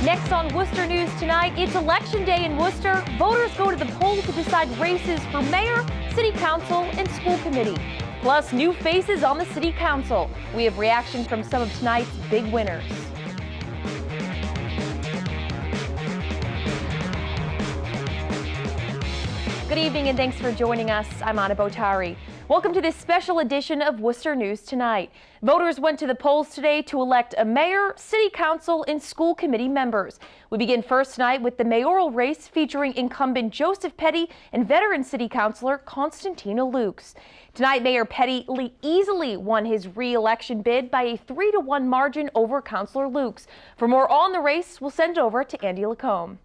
Next on Worcester News tonight, it's Election Day in Worcester. Voters go to the polls to decide races for mayor, city council, and school committee. Plus, new faces on the city council. We have reaction from some of tonight's big winners. Good evening and thanks for joining us. I'm Anna Botari. Welcome to this special edition of Worcester News Tonight. Voters went to the polls today to elect a mayor, city council, and school committee members. We begin first tonight with the mayoral race featuring incumbent Joseph Petty and veteran city councilor Constantina Lukes. Tonight, Mayor Petty easily won his re-election bid by a 3-1 margin over Councilor Lukes. For more on the race, we'll send it over to Andy Lacombe.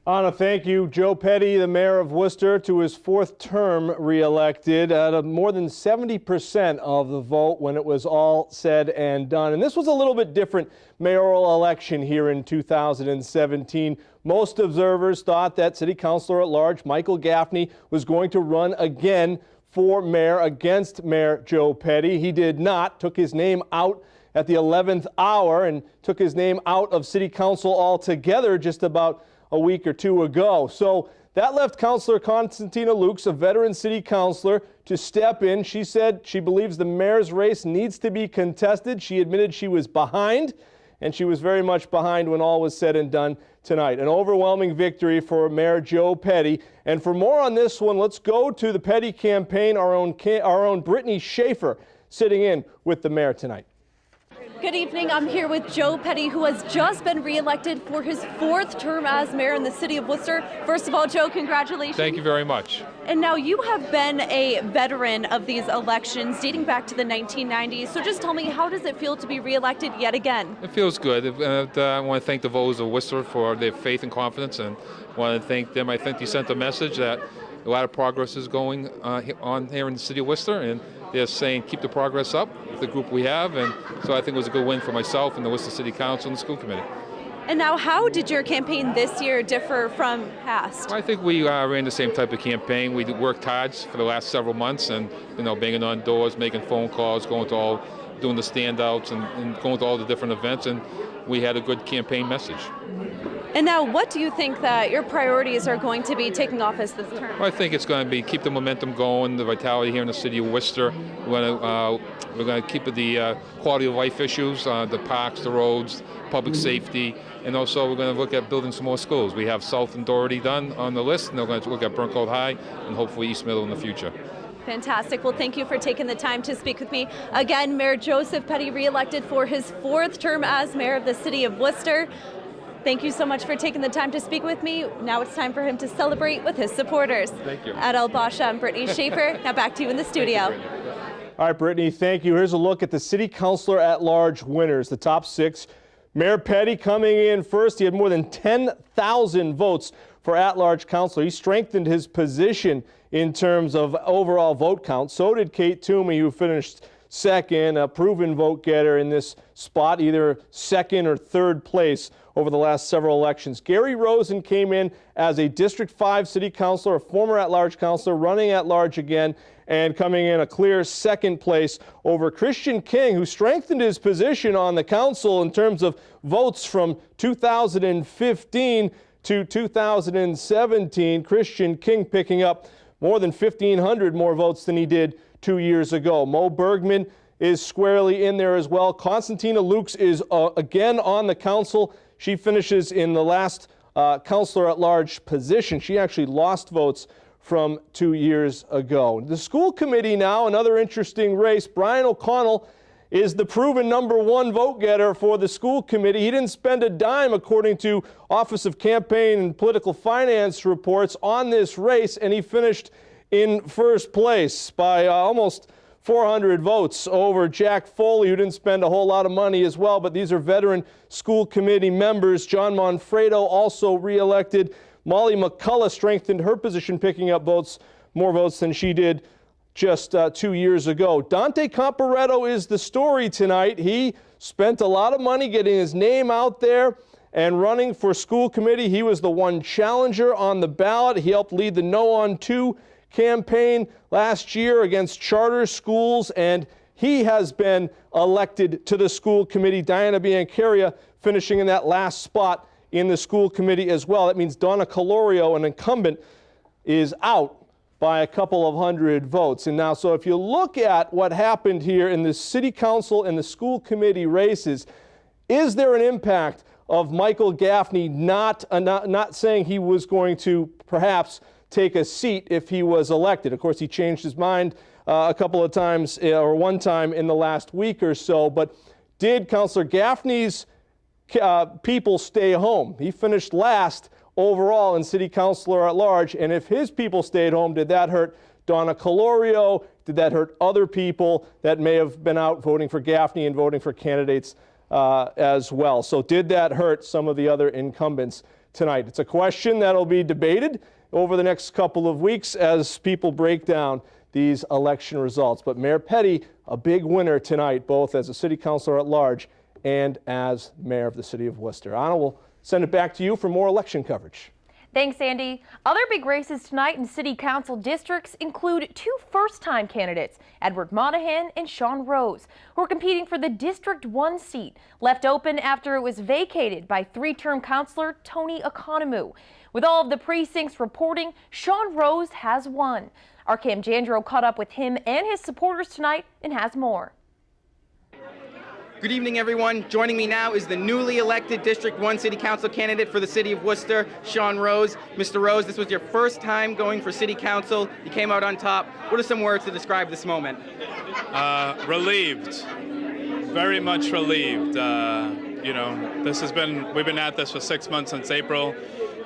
Anna, thank you. Joe Petty, the mayor of Worcester, to his fourth term re-elected at more than 70% of the vote when it was all said and done. And this was a little bit different mayoral election here in 2017. Most observers thought that city councilor at large Michael Gaffney was going to run again for mayor against Mayor Joe Petty. He did not, took his name out at the 11th hour and took his name out of city council altogether just about a week or two ago. So that left Councilor Constantina Lukes, a veteran city councilor, to step in. She said she believes the mayor's race needs to be contested. She admitted she was behind, and she was very much behind when all was said and done tonight. An overwhelming victory for Mayor Joe Petty. And for more on this one, let's go to the Petty campaign. Our own Brittany Schaefer sitting in with the mayor tonight. Good evening. I'm here with Joe Petty, who has just been re-elected for his fourth term as mayor in the city of Worcester. First of all, Joe, congratulations. Thank you very much. And now you have been a veteran of these elections dating back to the 1990s. So just tell me, how does it feel to be re-elected yet again? It feels good. I want to thank the voters of Worcester for their faith and confidence, and I want to thank them. I think they sent a message that a lot of progress is going on here in the city of Worcester, and they're saying keep the progress up, the group we have, and so I think it was a good win for myself and the Worcester City Council and the school committee. And now, how did your campaign this year differ from past? I think we ran the same type of campaign. We worked hard for the last several months, and banging on doors, making phone calls, going to all, doing the standouts, and going to all the different events, and we had a good campaign message. And now, what do you think that your priorities are going to be taking office this term? Well, I think it's going to be keep the momentum going, the vitality here in the city of Worcester. We're going to keep the quality of life issues, the parks, the roads, public safety, and also we're going to look at building some more schools. We have South and Doherty done on the list, and we're going to look at Burncoat High and hopefully East Middle in the future. Fantastic. Well, thank you for taking the time to speak with me. Again, Mayor Joseph Petty re-elected for his fourth term as mayor of the city of Worcester. Thank you so much for taking the time to speak with me. Now it's time for him to celebrate with his supporters. Thank you. Adel Basha and Brittany Schaefer. Now back to you in the studio. All right, Brittany, thank you. Here's a look at the city councilor at large winners, the top six. Mayor Petty coming in first. He had more than 10,000 votes for at-large councilor. He strengthened his position in terms of overall vote count. So did Kate Toomey, who finished second, a proven vote getter in this spot, either second or third place over the last several elections. Gary Rosen came in as a District 5 city councilor, a former at-large councilor, running at large again, and coming in a clear second place over Christian King, who strengthened his position on the council in terms of votes from 2015 to 2017. Christian King picking up more than 1,500 more votes than he did 2 years ago. Mo Bergman is squarely in there as well. Constantina Lukes is again on the council. She finishes in the last councilor at large position. She actually lost votes from 2 years ago. The school committee now, another interesting race. Brian O'Connell is the proven #1 vote getter for the school committee. He didn't spend a dime, according to Office of Campaign and Political Finance reports, on this race, and he finished in first place by almost 400 votes over Jack Foley, who didn't spend a whole lot of money as well, but these are veteran school committee members. John Monfredo also re-elected. Molly McCullough strengthened her position, picking up more votes than she did just 2 years ago. Dante Comparetto is the story tonight. He spent a lot of money getting his name out there and running for school committee. He was the one challenger on the ballot. He helped lead the No on 2 campaign last year against charter schools, and he has been elected to the school committee. Diana Biancaria finishing in that last spot in the school committee as well. That means Donna Colorio, an incumbent, is out by a couple of hundred votes. And now, so if you look at what happened here in the city council and the school committee races, is there an impact of Michael Gaffney not saying he was going to perhaps take a seat if he was elected? Of course, he changed his mind a couple of times, or one time in the last week or so, but did Councillor Gaffney's people stay home? He finished last overall in city councilor at large, and if his people stayed home, did that hurt Donna Colorio? Did that hurt other people that may have been out voting for Gaffney and voting for candidates as well? So did that hurt some of the other incumbents tonight? It's a question that'll be debated over the next couple of weeks as people break down these election results. But Mayor Petty, a big winner tonight, both as a city councilor at large and as mayor of the city of Worcester. Anna, we'll send it back to you for more election coverage. Thanks, Andy. Other big races tonight in city council districts include two first-time candidates, Edward Monahan and Sean Rose, who are competing for the District 1 seat, left open after it was vacated by three-term councilor Tony Economou. With all of the precincts reporting, Sean Rose has won. Our Cam Jandro caught up with him and his supporters tonight and has more. Good evening, everyone. Joining me now is the newly elected District 1 City Council candidate for the City of Worcester, Sean Rose. Mr. Rose, this was your first time going for City Council. You came out on top. What are some words to describe this moment? Relieved. Very much relieved. You know, we've been at this for 6 months since April.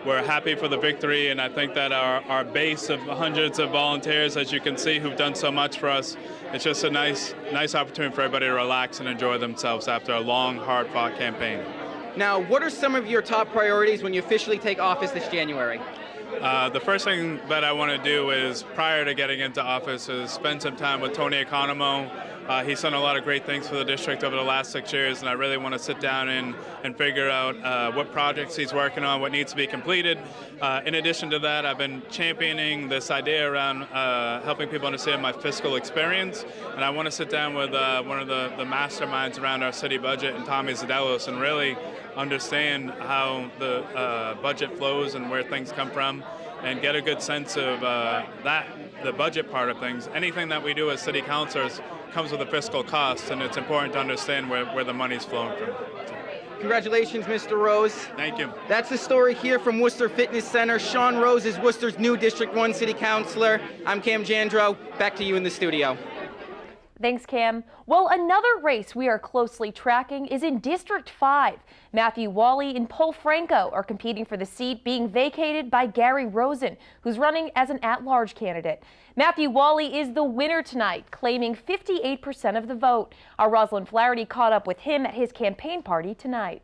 We're happy for the victory, and I think that our base of hundreds of volunteers, as you can see, who've done so much for us, it's just a nice opportunity for everybody to relax and enjoy themselves after a long, hard-fought campaign. Now, what are some of your top priorities when you officially take office this January? The first thing that I want to do is, prior to getting into office, is spend some time with Tony Economou. He's done a lot of great things for the district over the last 6 years, and I really want to sit down and figure out what projects he's working on, what needs to be completed. In addition to that, I've been championing this idea around helping people understand my fiscal experience, and I want to sit down with one of the masterminds around our city budget, and Tommy Zadelos, and really understand how the budget flows and where things come from, and get a good sense of the budget part of things. Anything that we do as city councilors comes with a fiscal cost, and it's important to understand where the money's flowing from. Congratulations, Mr. Rose. Thank you. That's the story here from Worcester Fitness Center. Sean Rose is Worcester's new District 1 City Councilor. I'm Cam Jandro. Back to you in the studio. Thanks, Cam. Well, another race we are closely tracking is in District 5. Matthew Wally and Paul Franco are competing for the seat being vacated by Gary Rosen, who's running as an at-large candidate. Matthew Wally is the winner tonight, claiming 58% of the vote. Our Rosalind Flaherty caught up with him at his campaign party tonight.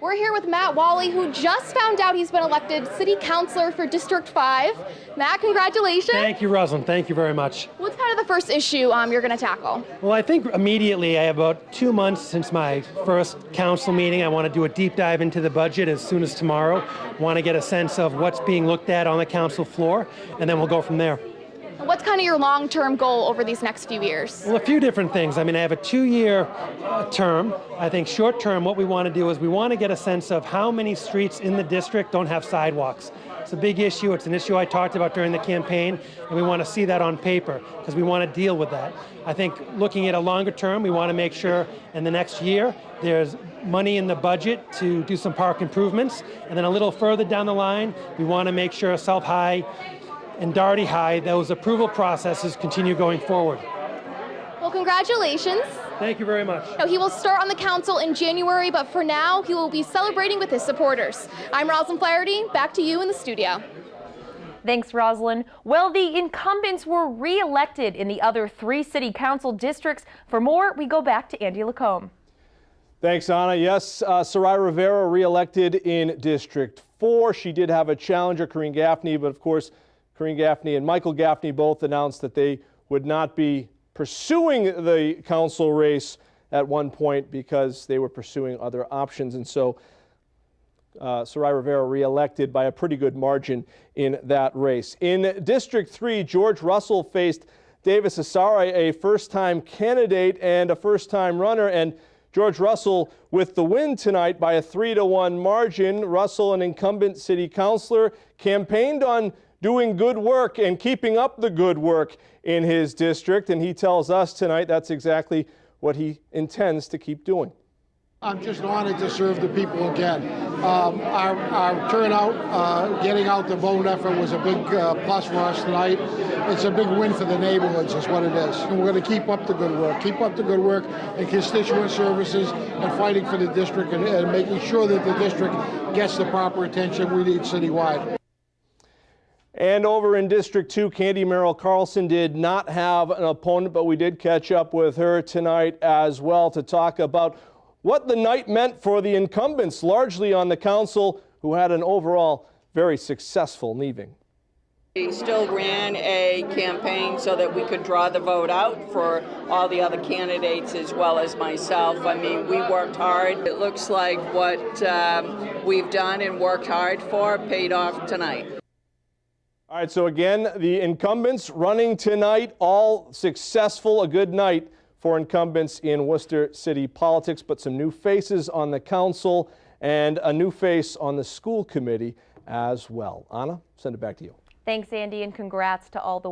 We're here with Matt Wally, who just found out he's been elected city councilor for District 5. Matt, congratulations. Thank you, Rosalind. Thank you very much. What's kind of the first issue you're going to tackle? Well, I think immediately, I have about 2 months since my first council meeting. I want to do a deep dive into the budget as soon as tomorrow. Want to get a sense of what's being looked at on the council floor, and then we'll go from there. What's kind of your long-term goal over these next few years? Well, a few different things. I mean, I have a 2-year term. I think short term, what we want to do is we want to get a sense of how many streets in the district don't have sidewalks. It's a big issue. It's an issue I talked about during the campaign, and we want to see that on paper because we want to deal with that. I think looking at a longer term, we want to make sure in the next year there's money in the budget to do some park improvements. And then a little further down the line, we want to make sure South High and Darty High, those approval processes continue going forward. Well, congratulations. Thank you very much. Now, he will start on the council in January, but for now, he will be celebrating with his supporters. I'm Rosalind Flaherty. Back to you in the studio. Thanks, Rosalind. Well, the incumbents were re-elected in the other 3 city council districts. For more, we go back to Andy Lacombe. Thanks, Anna. Yes, Sarai Rivera re-elected in District 4. She did have a challenger, Corinne Gaffney, but of course, Corinne Gaffney and Michael Gaffney both announced that they would not be pursuing the council race at one point because they were pursuing other options. And so Sarai Rivera re-elected by a pretty good margin in that race. In District 3, George Russell faced Davis Asare, a first-time candidate and a first-time runner, and George Russell with the win tonight by a 3-1 margin. Russell, an incumbent city councilor, campaigned on doing good work and keeping up the good work in his district, and he tells us tonight that's exactly what he intends to keep doing. I'm just honored to serve the people again. Our turnout, getting out the vote effort was a big plus for us tonight. It's a big win for the neighborhoods is what it is. And we're going to keep up the good work in constituent services and fighting for the district and making sure that the district gets the proper attention we need citywide. And over in District 2, Candy Merrill Carlson did not have an opponent, but we did catch up with her tonight as well to talk about what the night meant for the incumbents, largely on the council, who had an overall very successful evening. We still ran a campaign so that we could draw the vote out for all the other candidates as well as myself. I mean, we worked hard. It looks like what we've done and worked hard for paid off tonight. All right, so again, the incumbents running tonight, all successful, a good night for incumbents in Worcester City politics, but some new faces on the council and a new face on the school committee as well. Anna, send it back to you. Thanks, Andy, and congrats to all the